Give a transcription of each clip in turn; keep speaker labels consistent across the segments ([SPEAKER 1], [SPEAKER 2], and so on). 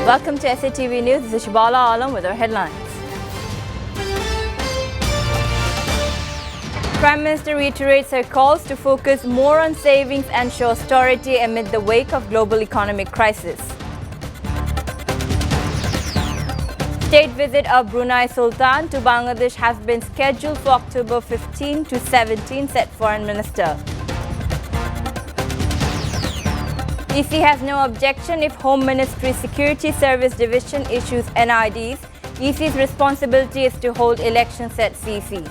[SPEAKER 1] Welcome to SATV News. This is Shabala Alam with our headlines. Prime Minister reiterates her calls to focus more on savings and show austerity amid the wake of global economic crisis. State visit of Brunei Sultan to Bangladesh has been scheduled for October 15 to 17, said Foreign Minister. EC has no objection if Home Ministry Security Service Division issues NIDs. EC's responsibility is to hold elections at CC.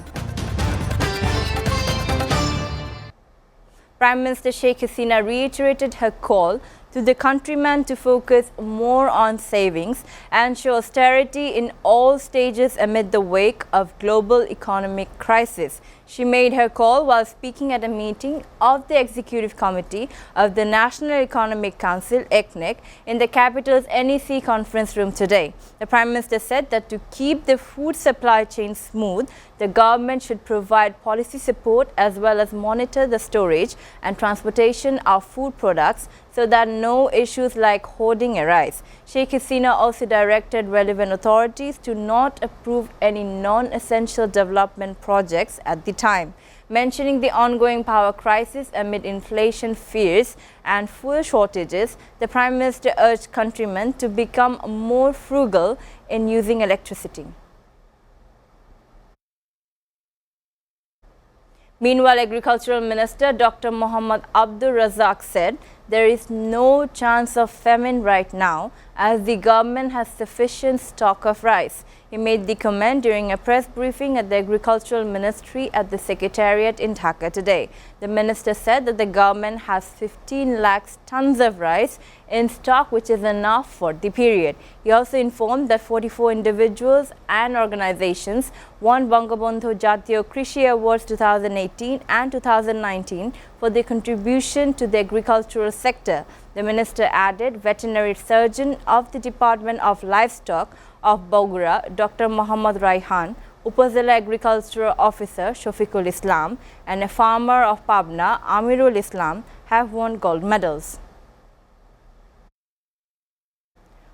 [SPEAKER 1] Prime Minister Sheikh Hasina reiterated her call to the countrymen to focus more on savings and show austerity in all stages amid the wake of global economic crisis. She made her call while speaking at a meeting of the Executive Committee of the National Economic Council (ECNEC) in the capital's NEC conference room today. The Prime Minister said that to keep the food supply chain smooth, the government should provide policy support as well as monitor the storage and transportation of food products so that no issues like hoarding arise. Sheikh Hasina also directed relevant authorities to not approve any non-essential development projects at the time. Mentioning the ongoing power crisis amid inflation fears and fuel shortages, the Prime Minister urged countrymen to become more frugal in using electricity. Meanwhile, Agricultural Minister Dr. Mohammad Abdul Razak said there is no chance of famine right now as the government has sufficient stock of rice. He made the comment during a press briefing at the Agricultural Ministry at the Secretariat in Dhaka today. The minister said that the government has 15 lakhs tons of rice in stock, which is enough for the period. He also informed that 44 individuals and organizations won Bangabandhu Jatiyo Krishi Awards 2018 and 2019 for their contribution to the agricultural sector. The minister added veterinary surgeon of the Department of Livestock of Bogura, Dr. Muhammad Raihan, Upazila Agricultural Officer Shafiqul Islam, and a farmer of Pabna, Amirul Islam, have won gold medals.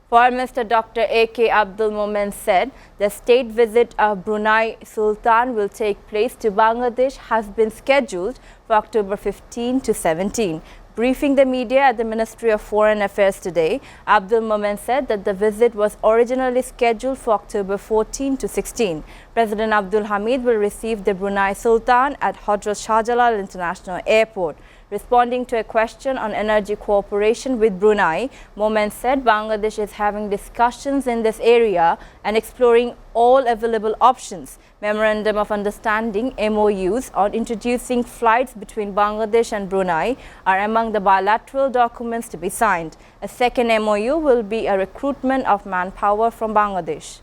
[SPEAKER 1] Foreign Minister Dr. A.K. Abdul Momen said the state visit of Brunei Sultan will take place to Bangladesh has been scheduled for October 15 to 17. Briefing the media at the Ministry of Foreign Affairs today, Abdul Momen said that the visit was originally scheduled for October 14 to 16. President Abdul Hamid will receive the Brunei Sultan at Hadrat Shah Jalal International Airport. Responding to a question on energy cooperation with Brunei, Momen said Bangladesh is having discussions in this area and exploring all available options. Memorandum of Understanding (MOUs) on introducing flights between Bangladesh and Brunei are among the bilateral documents to be signed. A second MOU will be a recruitment of manpower from Bangladesh.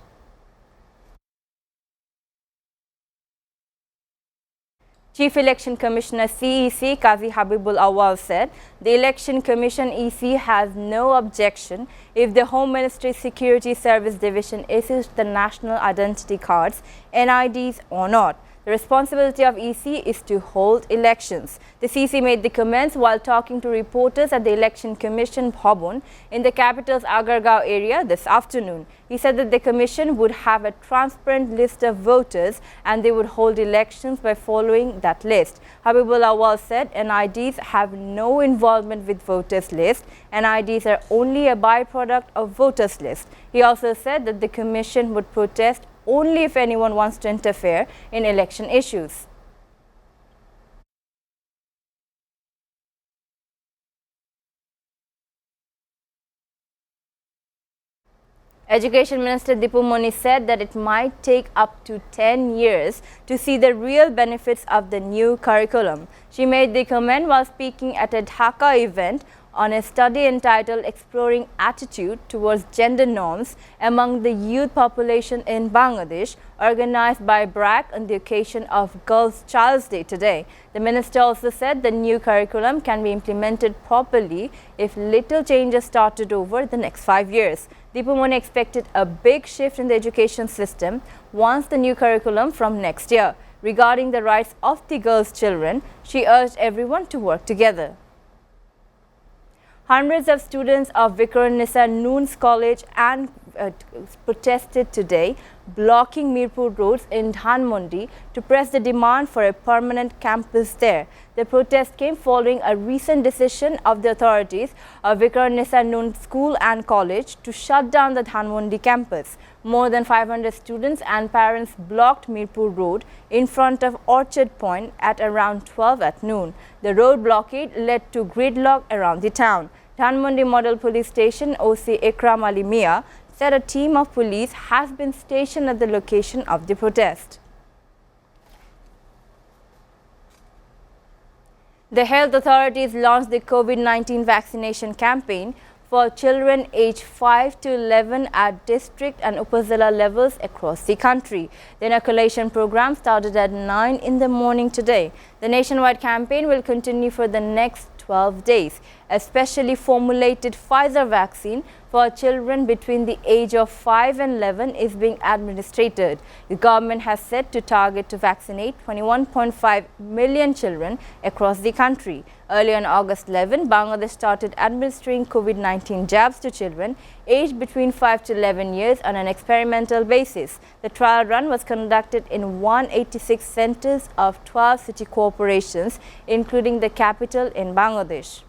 [SPEAKER 1] Chief Election Commissioner CEC Qazi Habibul Awal said the Election Commission EC has no objection if the Home Ministry Security Service Division issues the national identity cards, NIDs or not. The responsibility of EC is to hold elections. The CC made the comments while talking to reporters at the Election Commission Bhavan in the capital's Agargaon area this afternoon. He said that the commission would have a transparent list of voters and they would hold elections by following that list. Habibul Awal said NIDs have no involvement with voters list. NIDs are only a byproduct of voters list. He also said that the commission would protest only if anyone wants to interfere in election issues. Education Minister Dipu Moni said that it might take up to 10 years to see the real benefits of the new curriculum. She made the comment while speaking at a Dhaka event on a study entitled Exploring Attitude Towards Gender Norms Among the Youth Population in Bangladesh, organized by BRAC on the occasion of Girls' Child's Day today. The minister also said the new curriculum can be implemented properly if little changes started over the next 5 years. Dipu Moni expected a big shift in the education system once the new curriculum from next year. Regarding the rights of the girls' children, she urged everyone to work together. Hundreds of students of Vikarnisa Noon's College and protested today, blocking Mirpur roads in Dhanmondi to press the demand for a permanent campus there. The protest came following a recent decision of the authorities of Vikarnisa Noon School and College to shut down the Dhanmondi campus. More than 500 students and parents blocked Mirpur Road in front of Orchard Point at around 12 at noon. The road blockade led to gridlock around the town. Dhanmondi Model Police Station OC Ikram Ali Mia said a team of police has been stationed at the location of the protest. The health authorities launched the COVID-19 vaccination campaign for children aged 5 to 11 at district and Upazila levels across the country. The inoculation program started at 9 in the morning today. The nationwide campaign will continue for the next 12 days. A specially formulated Pfizer vaccine for children between the age of 5 and 11 is being administered. The government has set to target to vaccinate 21.5 million children across the country. Earlier on August 11, Bangladesh started administering COVID-19 jabs to children aged between 5 to 11 years on an experimental basis. The trial run was conducted in 186 centers of 12 city corporations, including the capital in Bangladesh.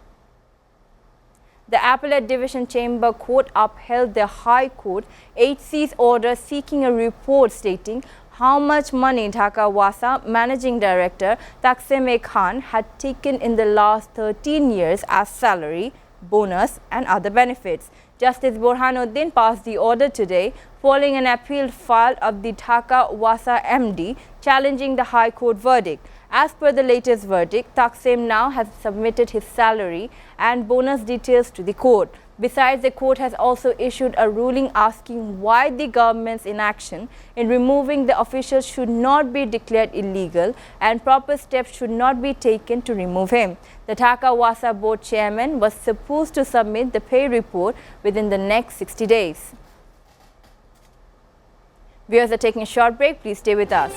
[SPEAKER 1] The Appellate Division Chamber Court upheld the High Court HC's order seeking a report stating how much money Dhaka WASA Managing Director Taksem Khan had taken in the last 13 years as salary, bonus and other benefits. Justice Burhanuddin passed the order today following an appeal filed of the Dhaka WASA MD challenging the High Court verdict. As per the latest verdict, Taksem now has submitted his salary and bonus details to the court. Besides, the court has also issued a ruling asking why the government's inaction in removing the official should not be declared illegal and proper steps should not be taken to remove him. The Dhaka WASA board chairman was supposed to submit the pay report within the next 60 days. Viewers are taking a short break. Please stay with us.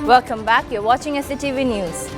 [SPEAKER 1] Welcome back. You're watching SATV News.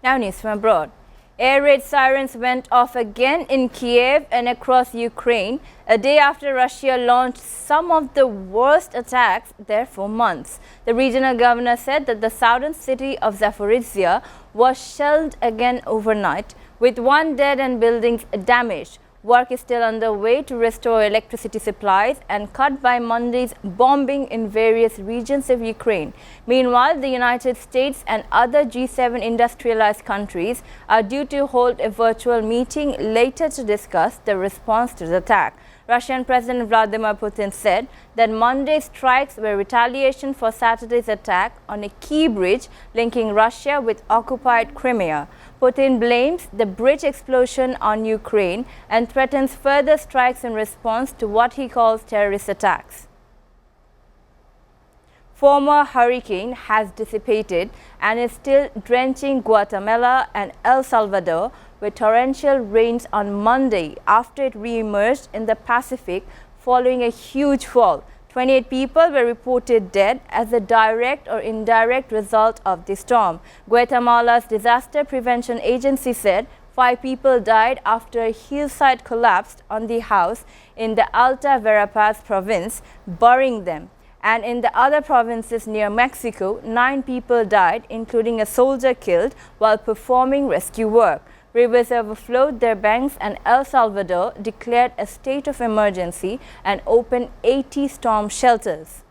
[SPEAKER 1] Now news from abroad. Air raid sirens went off again in Kiev and across Ukraine a day after Russia launched some of the worst attacks there for months. The regional governor said that the southern city of Zaporizhzhia was shelled again overnight, with one dead and buildings damaged. Work is still underway to restore electricity supplies and cut by Monday's bombing in various regions of Ukraine. Meanwhile, the United States and other G7 industrialized countries are due to hold a virtual meeting later to discuss the response to the attack. Russian President Vladimir Putin said that Monday's strikes were retaliation for Saturday's attack on a key bridge linking Russia with occupied Crimea. Putin blames the bridge explosion on Ukraine and threatens further strikes in response to what he calls terrorist attacks. Former hurricane has dissipated and is still drenching Guatemala and El Salvador with torrential rains on Monday after it re-emerged in the Pacific following a huge fall. 28 people were reported dead as a direct or indirect result of the storm. Guatemala's Disaster Prevention Agency said 5 people died after a hillside collapsed on the house in the Alta Verapaz province, burying them. And in the other provinces near Mexico, 9 people died, including a soldier killed while performing rescue work. Rivers overflowed their banks and El Salvador declared a state of emergency and opened 80 storm shelters.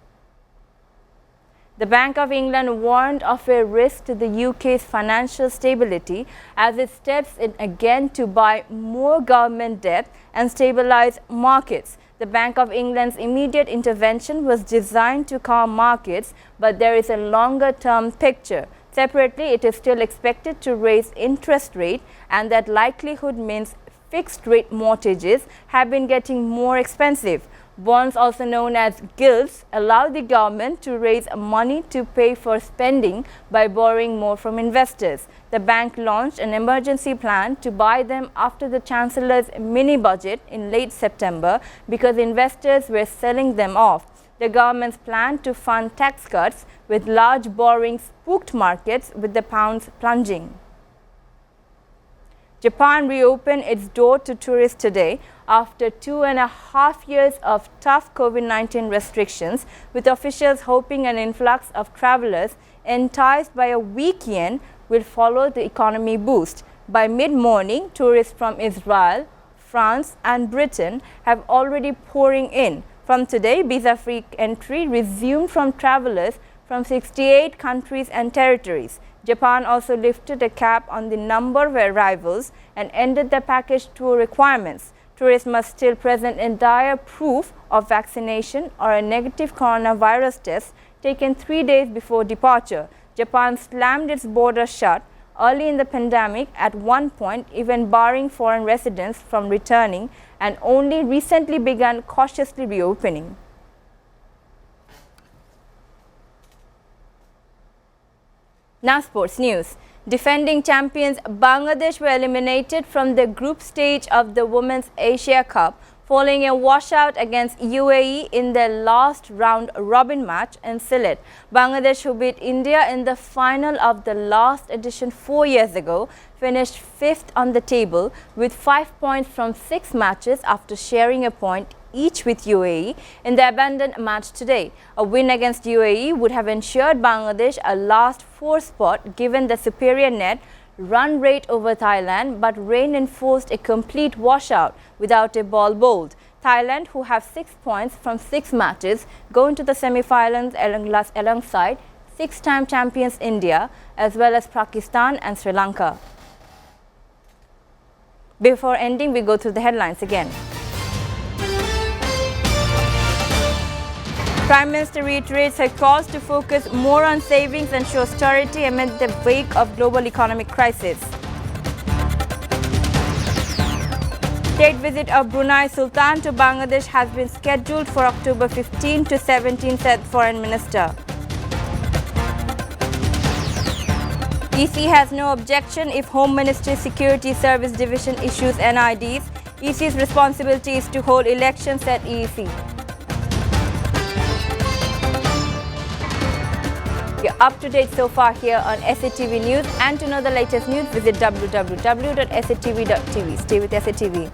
[SPEAKER 1] The Bank of England warned of a risk to the UK's financial stability as it steps in again to buy more government debt and stabilize markets. The Bank of England's immediate intervention was designed to calm markets, but there is a longer-term picture. Separately, it is still expected to raise interest rate, and that likelihood means fixed-rate mortgages have been getting more expensive. Bonds, also known as gilts, allow the government to raise money to pay for spending by borrowing more from investors. The bank launched an emergency plan to buy them after the Chancellor's mini-budget in late September because investors were selling them off. The government's plan to fund tax cuts with large borrowing spooked markets, with the pounds plunging. Japan reopened its door to tourists today after 2.5 years of tough COVID-19 restrictions, with officials hoping an influx of travelers enticed by a weak yen will follow the economy boost. By mid-morning, tourists from Israel, France and Britain have already pouring in. From today, visa-free entry resumed from travelers from 68 countries and territories. Japan also lifted a cap on the number of arrivals and ended the package tour requirements. Tourists must still present entire proof of vaccination or a negative coronavirus test taken 3 days before departure. Japan slammed its border shut early in the pandemic, at one point even barring foreign residents from returning, and only recently began cautiously reopening. Now sports news. Defending champions Bangladesh were eliminated from the group stage of the Women's Asia Cup following a washout against UAE in their last round-robin match in Sylhet. Bangladesh, who beat India in the final of the last edition 4 years ago, finished 5th on the table with 5 points from 6 matches after sharing a point each with UAE in the abandoned match today. A win against UAE would have ensured Bangladesh a last 4 spot given the superior net run rate over Thailand, but rain enforced a complete washout without a ball bowled. Thailand, who have 6 points from 6 matches, go into the semi-finals alongside 6-time champions India as well as Pakistan and Sri Lanka. Before ending, we go through the headlines again. Prime Minister reiterates her calls to focus more on savings and show austerity amid the wake of global economic crisis. State visit of Brunei Sultan to Bangladesh has been scheduled for October 15 to 17, said Foreign Minister. EC has no objection if Home Ministry Security Service Division issues NIDs. EC's responsibility is to hold elections, said EEC. You're up to date so far here on SATV News, and to know the latest news, visit www.satv.tv. Stay with SATV.